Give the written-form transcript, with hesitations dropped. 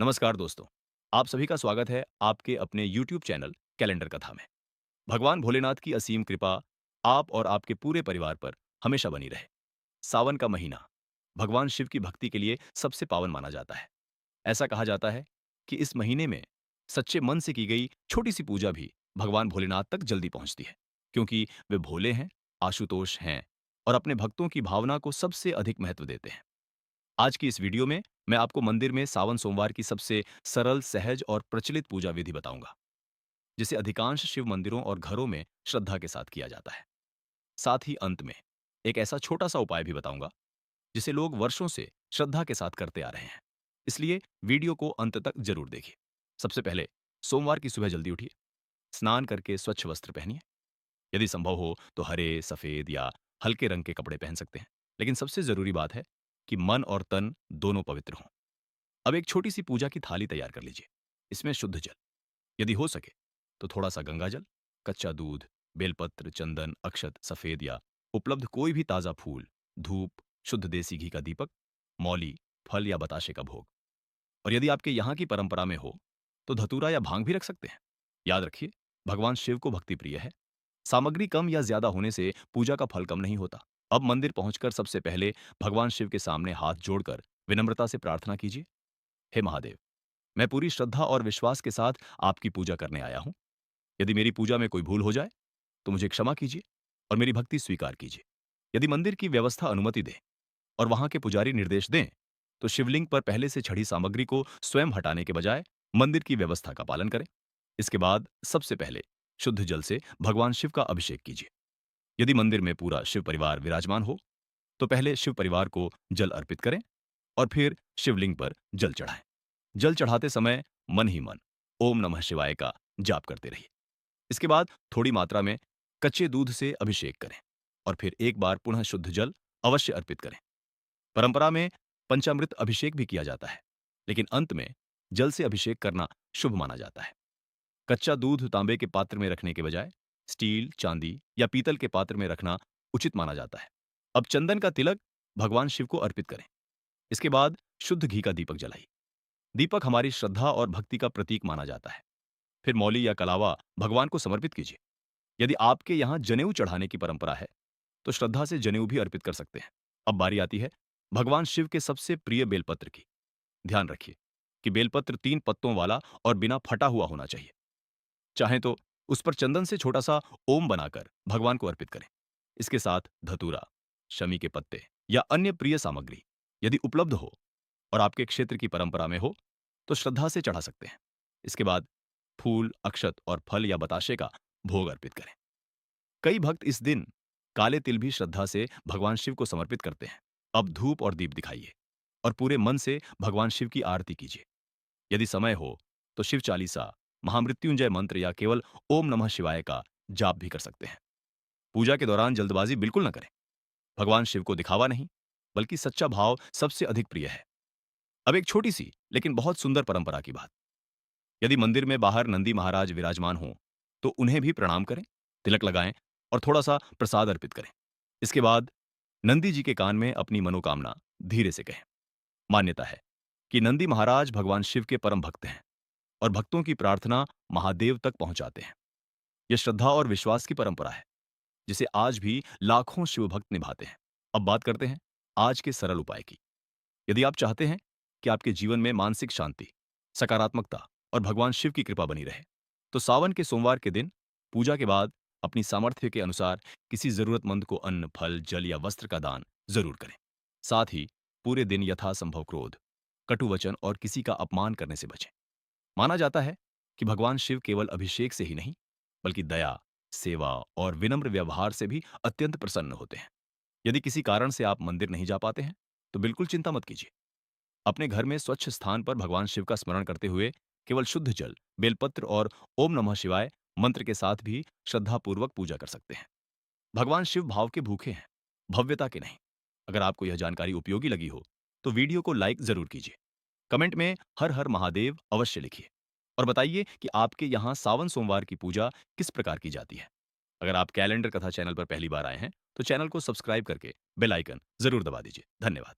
नमस्कार दोस्तों। आप सभी का स्वागत है आपके अपने YouTube चैनल कैलेंडर कथा में। भगवान भोलेनाथ की असीम कृपा आप और आपके पूरे परिवार पर हमेशा बनी रहे। सावन का महीना भगवान शिव की भक्ति के लिए सबसे पावन माना जाता है। ऐसा कहा जाता है कि इस महीने में सच्चे मन से की गई छोटी सी पूजा भी भगवान भोलेनाथ तक जल्दी पहुंचती है, क्योंकि वे भोले हैं, आशुतोष हैं और अपने भक्तों की भावना को सबसे अधिक महत्व देते हैं। आज की इस वीडियो में मैं आपको मंदिर में सावन सोमवार की सबसे सरल, सहज और प्रचलित पूजा विधि बताऊंगा, जिसे अधिकांश शिव मंदिरों और घरों में श्रद्धा के साथ किया जाता है। साथ ही अंत में एक ऐसा छोटा सा उपाय भी बताऊंगा, जिसे लोग वर्षों से श्रद्धा के साथ करते आ रहे हैं। इसलिए वीडियो को अंत तक जरूर देखिए। सबसे पहले, सोमवार की सुबह जल्दी उठिए, स्नान करके स्वच्छ वस्त्र पहनिए। यदि संभव हो तो हरे, सफेद या हल्के रंग के कपड़े पहन सकते हैं। लेकिन सबसे जरूरी बात है कि मन और तन दोनों पवित्र हों। अब एक छोटी सी पूजा की थाली तैयार कर लीजिए। इसमें शुद्ध जल, यदि हो सके तो थोड़ा सा गंगा जल, कच्चा दूध, बेलपत्र, चंदन, अक्षत, सफेद या उपलब्ध कोई भी ताजा फूल, धूप, शुद्ध देसी घी का दीपक, मौली, फल या बताशे का भोग। और यदि आपके यहाँ की परंपरा में हो तो धतूरा या भांग भी रख सकते हैं। याद रखिए, भगवान शिव को भक्ति प्रिय है। सामग्री कम या ज्यादा होने से पूजा का फल कम नहीं होता। अब मंदिर पहुंचकर सबसे पहले भगवान शिव के सामने हाथ जोड़कर विनम्रता से प्रार्थना कीजिए। हे महादेव, मैं पूरी श्रद्धा और विश्वास के साथ आपकी पूजा करने आया हूं। यदि मेरी पूजा में कोई भूल हो जाए तो मुझे क्षमा कीजिए और मेरी भक्ति स्वीकार कीजिए। यदि मंदिर की व्यवस्था अनुमति दे और वहां के पुजारी निर्देश दें तो शिवलिंग पर पहले से चढ़ी सामग्री को स्वयं हटाने के बजाय मंदिर की व्यवस्था का पालन करें। इसके बाद सबसे पहले शुद्ध जल से भगवान शिव का अभिषेक कीजिए। यदि मंदिर में पूरा शिव परिवार विराजमान हो तो पहले शिव परिवार को जल अर्पित करें और फिर शिवलिंग पर जल चढ़ाएं। जल चढ़ाते समय मन ही मन ओम नमः शिवाय का जाप करते रहिए। इसके बाद थोड़ी मात्रा में कच्चे दूध से अभिषेक करें और फिर एक बार पुनः शुद्ध जल अवश्य अर्पित करें। परंपरा में पंचामृत अभिषेक भी किया जाता है, लेकिन अंत में जल से अभिषेक करना शुभ माना जाता है। कच्चा दूध तांबे के पात्र में रखने के बजाय स्टील, चांदी या पीतल के पात्र में रखना उचित माना जाता है। अब चंदन का तिलक भगवान शिव को अर्पित करें। इसके बाद शुद्ध घी का दीपक जलाइए। दीपक हमारी श्रद्धा और भक्ति का प्रतीक माना जाता है। फिर मौली या कलावा भगवान को समर्पित कीजिए। यदि आपके यहाँ जनेऊ चढ़ाने की परंपरा है तो श्रद्धा से जनेऊ भी अर्पित कर सकते हैं। अब बारी आती है भगवान शिव के सबसे प्रिय बेलपत्र की। ध्यान रखिए कि बेलपत्र 3 पत्तों वाला और बिना फटा हुआ होना चाहिए। चाहें तो उस पर चंदन से छोटा सा ओम बनाकर भगवान को अर्पित करें। इसके साथ धतूरा, शमी के पत्ते या अन्य प्रिय सामग्री यदि उपलब्ध हो और आपके क्षेत्र की परंपरा में हो तो श्रद्धा से चढ़ा सकते हैं। इसके बाद फूल, अक्षत और फल या बताशे का भोग अर्पित करें। कई भक्त इस दिन काले तिल भी श्रद्धा से भगवान शिव को समर्पित करते हैं। अब धूप और दीप दिखाइए और पूरे मन से भगवान शिव की आरती कीजिए। यदि समय हो तो शिव चालीसा, महामृत्युंजय मंत्र या केवल ओम नमः शिवाय का जाप भी कर सकते हैं। पूजा के दौरान जल्दबाजी बिल्कुल न करें। भगवान शिव को दिखावा नहीं, बल्कि सच्चा भाव सबसे अधिक प्रिय है। अब एक छोटी सी लेकिन बहुत सुंदर परंपरा की बात। यदि मंदिर में बाहर नंदी महाराज विराजमान हों तो उन्हें भी प्रणाम करें, तिलक लगाएं और थोड़ा सा प्रसाद अर्पित करें। इसके बाद नंदी जी के कान में अपनी मनोकामना धीरे से कहें। मान्यता है कि नंदी महाराज भगवान शिव के परम भक्त हैं और भक्तों की प्रार्थना महादेव तक पहुंचाते हैं। यह श्रद्धा और विश्वास की परंपरा है, जिसे आज भी लाखों शिव भक्त निभाते हैं। अब बात करते हैं आज के सरल उपाय की। यदि आप चाहते हैं कि आपके जीवन में मानसिक शांति, सकारात्मकता और भगवान शिव की कृपा बनी रहे, तो सावन के सोमवार के दिन पूजा के बाद अपनी सामर्थ्य के अनुसार किसी जरूरतमंद को अन्न, फल, जल या वस्त्र का दान जरूर करें। साथ ही पूरे दिन यथासंभव क्रोध, कटु वचन और किसी का अपमान करने से बचें। माना जाता है कि भगवान शिव केवल अभिषेक से ही नहीं, बल्कि दया, सेवा और विनम्र व्यवहार से भी अत्यंत प्रसन्न होते हैं। यदि किसी कारण से आप मंदिर नहीं जा पाते हैं तो बिल्कुल चिंता मत कीजिए। अपने घर में स्वच्छ स्थान पर भगवान शिव का स्मरण करते हुए केवल शुद्ध जल, बेलपत्र और ओम नमः शिवाय मंत्र के साथ भी श्रद्धापूर्वक पूजा कर सकते हैं। भगवान शिव भाव के भूखे हैं, भव्यता के नहीं। अगर आपको यह जानकारी उपयोगी लगी हो तो वीडियो को लाइक जरूर कीजिए। कमेंट में हर हर महादेव अवश्य लिखिए और बताइए कि आपके यहाँ सावन सोमवार की पूजा किस प्रकार की जाती है। अगर आप कैलेंडर कथा चैनल पर पहली बार आए हैं तो चैनल को सब्सक्राइब करके बेल आइकन जरूर दबा दीजिए। धन्यवाद।